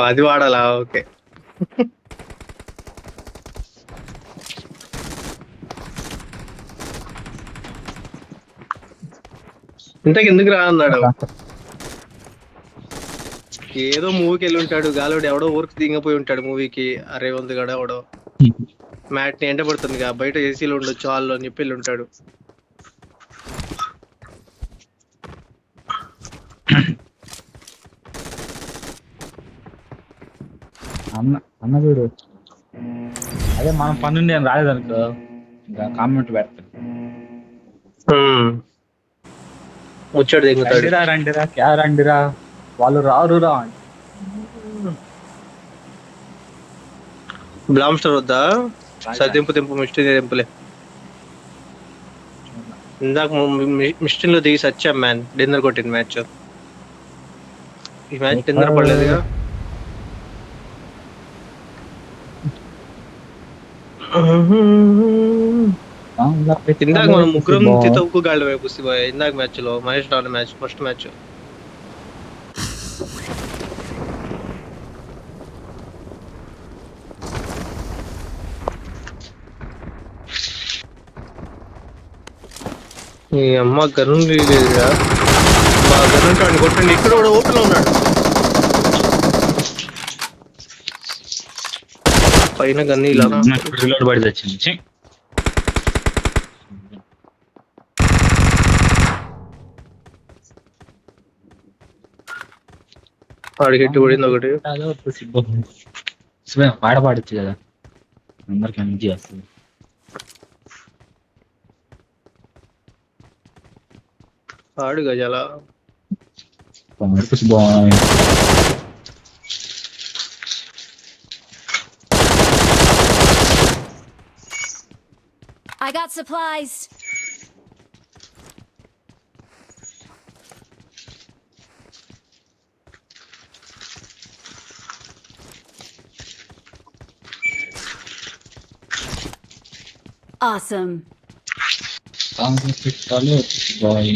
అది వాడాలా? ఓకే. ఇంతకు ఎందుకు రా అన్నాడు. ఏదో మూవీకి వెళ్ళి ఉంటాడు గాలోడు, ఎవడో ఊరికి దిగిపోయి ఉంటాడు మూవీకి. అరే ఉంది గడ ఎవడో మ్యాట్ ని ఎండ పడుతుంది బయట ఏసీలో ఉండొచ్చు హాల్లో అని చెప్పి వెళ్ళి ఉంటాడు. అన్న చూడు, అదే మనం పన్ను నేను రాలేదనుకో ఇంకా కామెంట్ పెడతాను. ముచ్చాడు దిగుతాడు, రండిరా క్యా రండిరా, వాళ్ళు రారురా. బ్లామ్స్టర్ వద్దా? సదింపు దింపు మిస్టరీ దింపులే. ఇందాక మిస్టరీలో దిగి సచ్చాం మ్యాన్. డిన్నర్ కొట్టింది మ్యాచ్. ఈ మ్యాచ్ డిన్నర్ పడలేదుగా. ఇందాక మనం ముగ్గురం తక్కువ గాళ్ళు వైపు ఇందాక మ్యాచ్ లో Mahesh Ravula match, first match. ఈ అమ్మ గన్ను లేదుగా. గన్ను కొట్టండి. ఇక్కడ కూడా ఓపెన్ లో ఉన్నాడు. పైన గన్ను ఇలా పడి వచ్చింది. వాడికి ఎట్టు పడింది ఒకటి. పాట పాడచ్చు కదా, అందరికి మంచి వస్తుంది. పాడు గజాల. I got supplies. Awesome. Boy.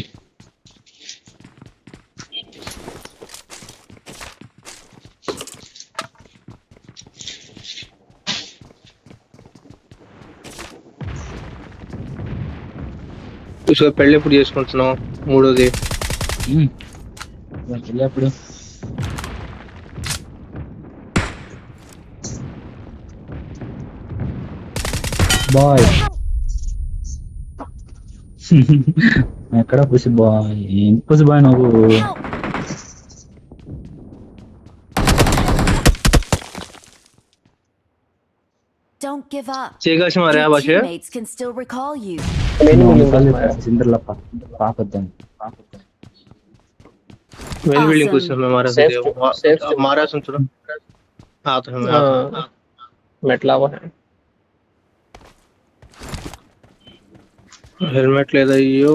పెళ్ళి ఎప్పుడు చేసుకుంటున్నావు? మూడోది పెళ్ళి ఎప్పుడు? బాయ్ ఎక్కడ పుసి బాయ్? ఏం పుసి బాయ్ నువ్వు? Don't give up. చేగాసి మరి ఆ భాష Teammates can still recall you. సిందర్లప్ప పాపద్దాం. मेन बिल्डिंग कुछ में हमारा हमारा सुन सुनो। हाँ तो हमें मेटला हुआ है हेलमेट ले दइयो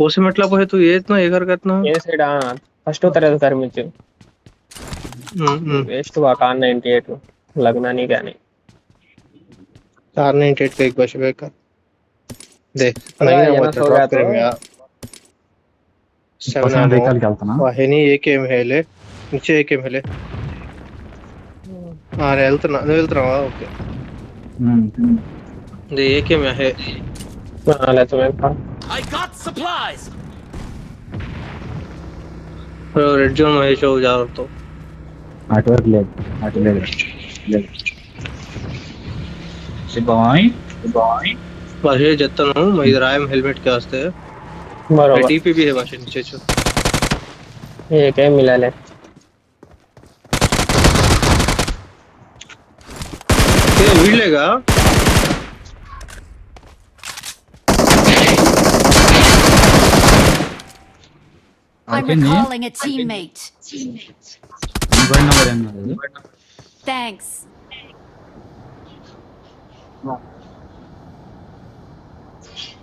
ओसे मेटला को है तो ये इतना एगर करना ये सैड फर्स्ट तरह सर मुझे वेस्ट हुआ कार 98 लगना नहीं क्या नहीं कार 98 का एक बार शबे का देख नहीं हुआ तो ड्रॉप करेंगे 7 वाहिनी ఏకేం హేలే నిచే ఏకేం హేలే అరే వెళ్తున్నా ఓకే దే ఏకేం హే అలా తో I got supplies red zone Mahesh हो जा तो అటువైపు లేదు బాయ్ भाषे जत्तनु मैं इधर आया हेलमेट के वास्ते बरोबर डीपी भी है भाषे नीचे चो ये क्या मिला ले ये मिलेगा I'm recalling a teammate. Thanks.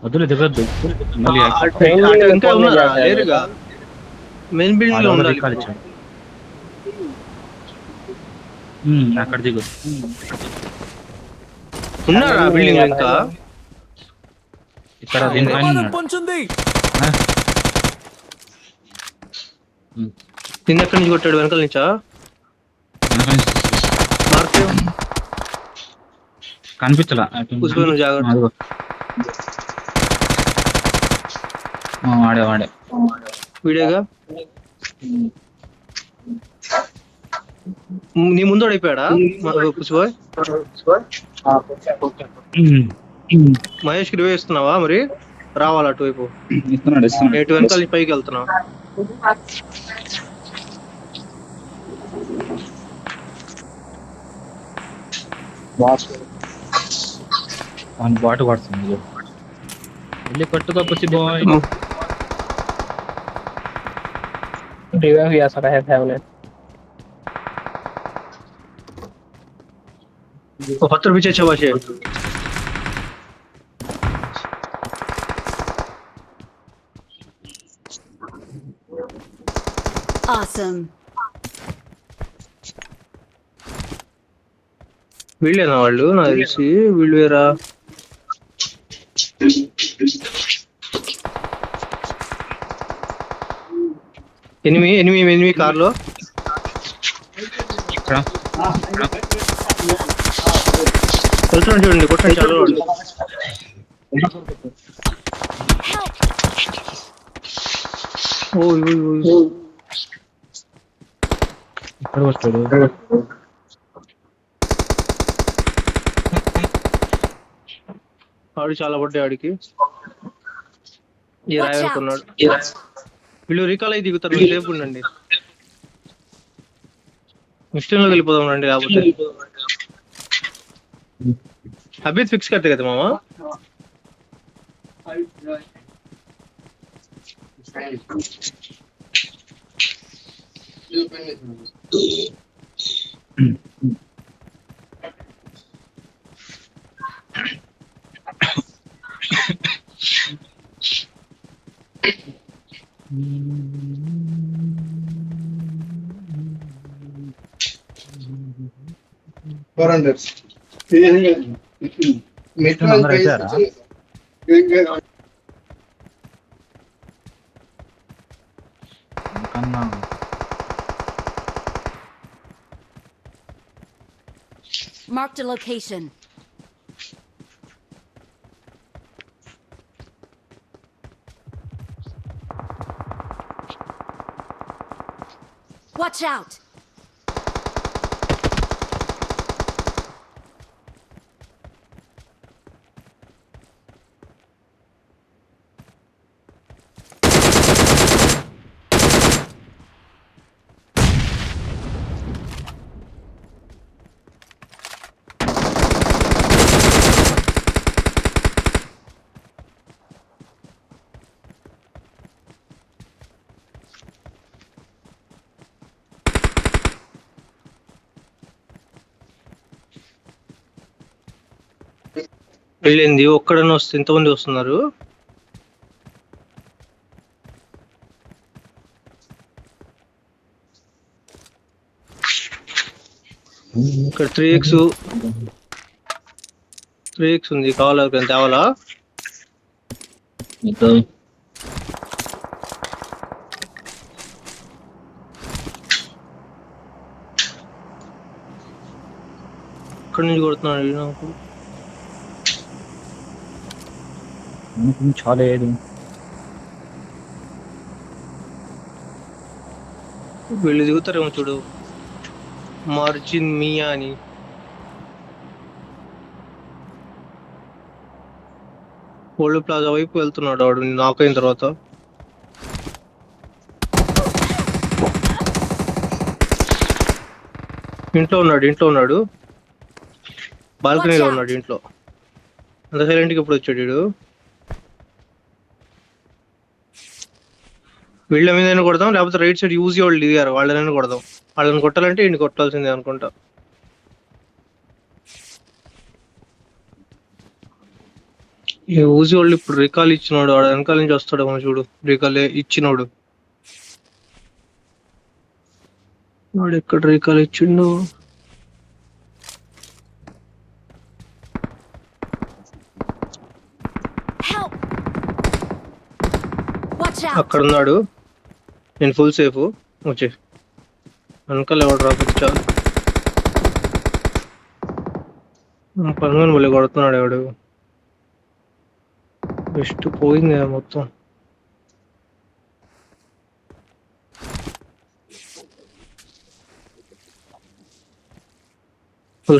వద్దులే దిగద్దు మళ్ళీ ఇంకా ఉన్నారా లేరుగా మెయిన్ బిల్డింగ్ లో ఉండాలి అక్కడ దిగు ఉన్నారా బిల్డింగ్ ఇంకా ఇక్కడ దీనిపైన పొంచుంది నిన్న ఎక్కడి నుంచి కొట్టాడు? వెనకాల నుంచా? మార్క్ కనిపించలా కూర్చొని జాగ్రత్త. అదిగో. వాడే వాడే వీడియోగా నీ ముందు అయిపోయాడా కుసుబాయ్? మహేష్ కి రివే ఇస్తున్నావా మరి? రావాలా అటువైపు? ఇస్తున్నాడు ఎటు వెనకాల నుంచి పైకి వెళ్తున్నావు? బాటు పడుతుంది. వెళ్ళి పట్టుకో పుసి బాయ్. रिवाइव भी आ सका है फैमिली वो पत्थर पीछे छवाशे Awesome. వీళ్ళేనా వాళ్ళు? నాకు తెలిసి వీళ్ళు వేరా. ఎనిమిది కార్లో వెళ్తున్నాడు చూడండి. కొట్టండి చాలా వాళ్ళు. ఇక్కడ వస్తాడు. ఆడు చాలా పడ్డాయి ఆడికి. ఈ రాయి అనుకున్నాడు. వీళ్ళు రికాల్ అయి దిగుతారు. సేఫ్ ఉండండి. మిస్టేక్ లో వెళ్ళిపోదాం రండి. లేకపోతే అభిత్ ఫిక్స్ కట్టే కదా మామ. Marked a location. Watch out! వెళ్ళింది. ఒక్కడన్నా వస్తే ఎంతమంది వస్తున్నారు? ఇక్కడ 3x ఉంది. కావాలా? తేవాలా? ఇక్కడ నుంచి కొడుతున్నాడు నాకు. చాలా ఏది వీళ్ళు దిగుతారేమో చూడు. మార్జిన్ మియా అని. ఓల్డ్ ప్లాజా వైపు వెళ్తున్నాడు వాడు నాక్ అయిన తర్వాత. ఇంట్లో ఉన్నాడు. బాల్కనీలో ఉన్నాడు. ఇంట్లో అంత సైలెంట్ గా ఎప్పుడు వచ్చాడు వీడు? వీళ్ళ మీద కొడదాం, లేకపోతే రైట్ సైడ్ యూజ్ వాళ్ళు దిగారు వాళ్ళనైనా కొడదాం. వాళ్ళని కొట్టాలంటే ఇంటికి కొట్టాల్సిందే అనుకుంటా. ఈ ఊజీ వాళ్ళు ఇప్పుడు రికాల్ ఇచ్చినోడు వాడు వెనకాల నుంచి వస్తాడేమో చూడు. రికాల్ ఇచ్చినోడు వాడు ఎక్కడ రికాల్ ఇచ్చిండు? Help! Watch out! అక్కడ ఉన్నాడు. నేను ఫుల్ సేఫ్. వచ్చి వెనకాల ఎవడు రాకపోతే చాలు. పనుకొని మళ్ళీ కొడుతున్నాడు ఎవడు. బెస్ట్ పోయింది కదా మొత్తం.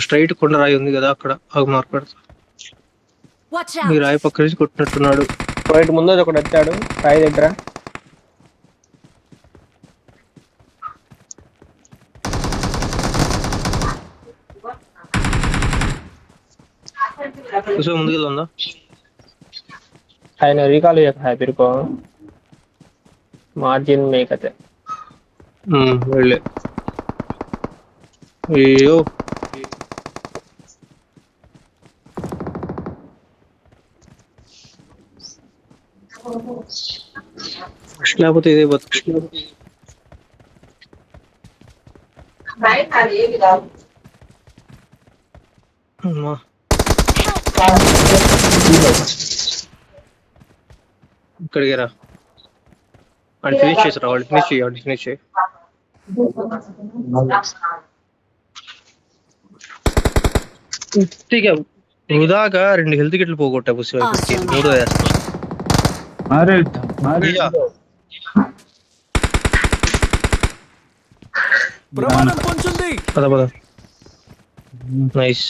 స్ట్రైట్ కొండ రాయి ఉంది కదా అక్కడ ఆగు మార్క్ పెడతా. Watch ఈ out! రాయి పక్క నుంచి కొట్టినట్టున్నాడు. రైట్ ముందు ఒకటి వచ్చాడు రాయి దగ్గర. చూసే ముందుకెళ్ళా. ఆయన రీకాల్ है फिर को मार्जिन में कहते వెళ్ళే అయ్యో లేకపోతే ఇదే బతుకు. అమ్మా. ఇక్కడికి రా. వాడిని ఫినిష్ చేసిరా. వాడిని ఫినిష్ చేయి. వాడిని ఫినిష్ చేయి. వృధాగా 2 హెల్త్ కిట్లు పోగొట్టా బుస్ వైపుకి. మూడో వేస్తా. అరే ఇయ్యా. ప్రమాదం పొంచుంది. పద పద. నైస్.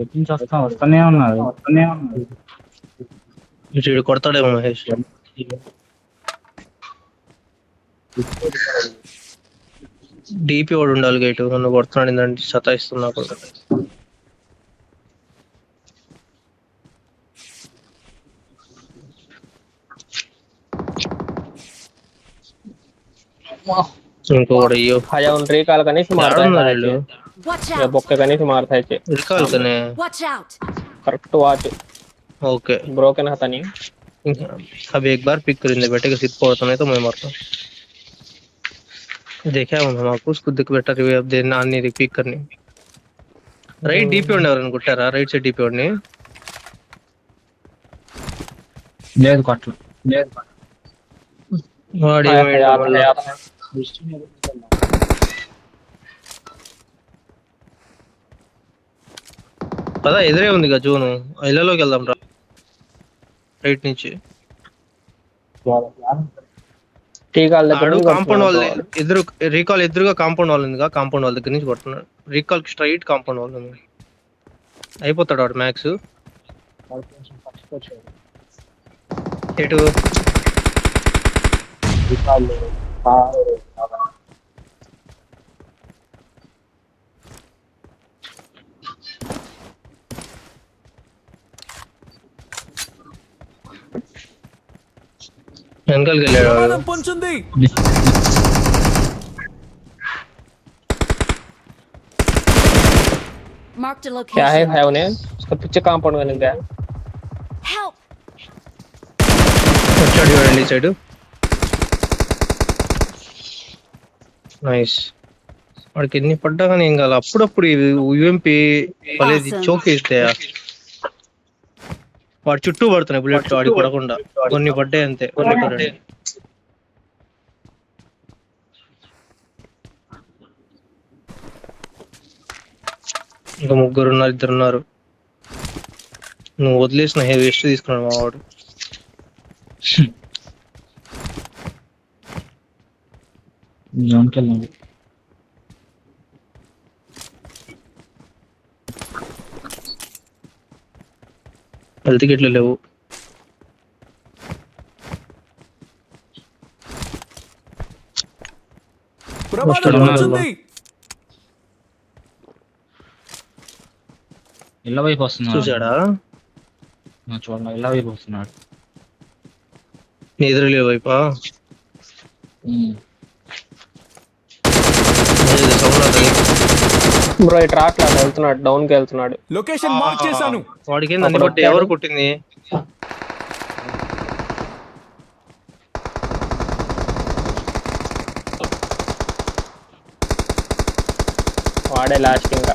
ఎప్పటి నుంచి వస్తానే ఉన్నారు. వీడు కొడతాడేమో మహేష్. డిపి వాడు ఉండాలి. గేటు నన్ను కొడుతున్నాడు. ఏంటంటే సతాయిస్తున్నా కూడా. ఇంకోటి అయ్యో आया उन रीकाल करने से मारता है Watch या out! बॉक्के करने से मारता है రికాల్ కనే. Watch out! Correct watch okay broken था नहीं. अब एक बार पिक करेंगे बेटे का सिर पड़ता नहीं तो मैं मरता हूँ. देखा है हम आपको उसको दिख बेटा रिव्यू अब देना आने रिपीट करनी. రైట్ డిపి ఉండే ఎవరైనా కొట్టారా? రైట్ సైడ్ డిపి వాడిని. లేదు కొట్టలు. వాడు పదా ఎదురే ఉంది కదా జోను. ఇళ్ళలోకి వెళ్దాం రా. రైట్ నుంచి టీకాల దగ్గర ఆడు నుంచి కాంపౌండ్ వాల్ కొడుతున్నాడు. ఎదురు రీకాల్ ఎదురుగా కాంపౌండ్ వాల్ ఉందిగా. కాంపౌండ్ వాల్ దగ్గర నుంచి కొడుతున్నాడు. రీకాల్ కి స్ట్రైట్ కాంపౌండ్ వాల్ ఉంది. అయిపోతాడు వాడు మ్యాక్స్. ఎటు వెనకాలకి వెళ్ళాడు వాడు. ప్రమాదం పొంచుంది. Marked a क्या है location. है उन्हें उसका पीछे कंपाउंड में गया. Help! వచ్చాడు చూడండి ఈ సైడ్. నైస్. వాడికి ఎన్ని పడ్డా కానీ ఏం కాదు. అప్పుడప్పుడు యుఎంపి పలేది చోకేస్తే వాడు చుట్టూ పడుతున్నాయి బుల్లెట్లు. వాడికి పడకుండా కొన్ని పడ్డాయి అంతే. కొన్ని పడ్డాయి. ఇంకా 3 ఉన్నారు. 2 ఉన్నారు. నువ్వు వదిలేసిన వేస్ట్ తీసుకున్నాడు మా వాడు. జోన్కి వెళ్ళండి. హెల్త్ కిట్లు లేవు. ప్రమాదం పొంచుంది. ఇళ్ళ వైపు వస్తున్నాడు. చూసాడా? చూడండి ఇళ్ళ వైపు వస్తున్నాడు. నీ ఎదురులే వైపా బ్రో ఇటు రావట్లేదు. వెళ్తున్నాడు డౌన్ కి వెళ్తున్నాడు. లొకేషన్ మార్క్ చేశాను. వాడికి ఏంది అన్ని పట్టి ఎవరు కొట్టింది? వాడే లాస్ట్ ఇంకా.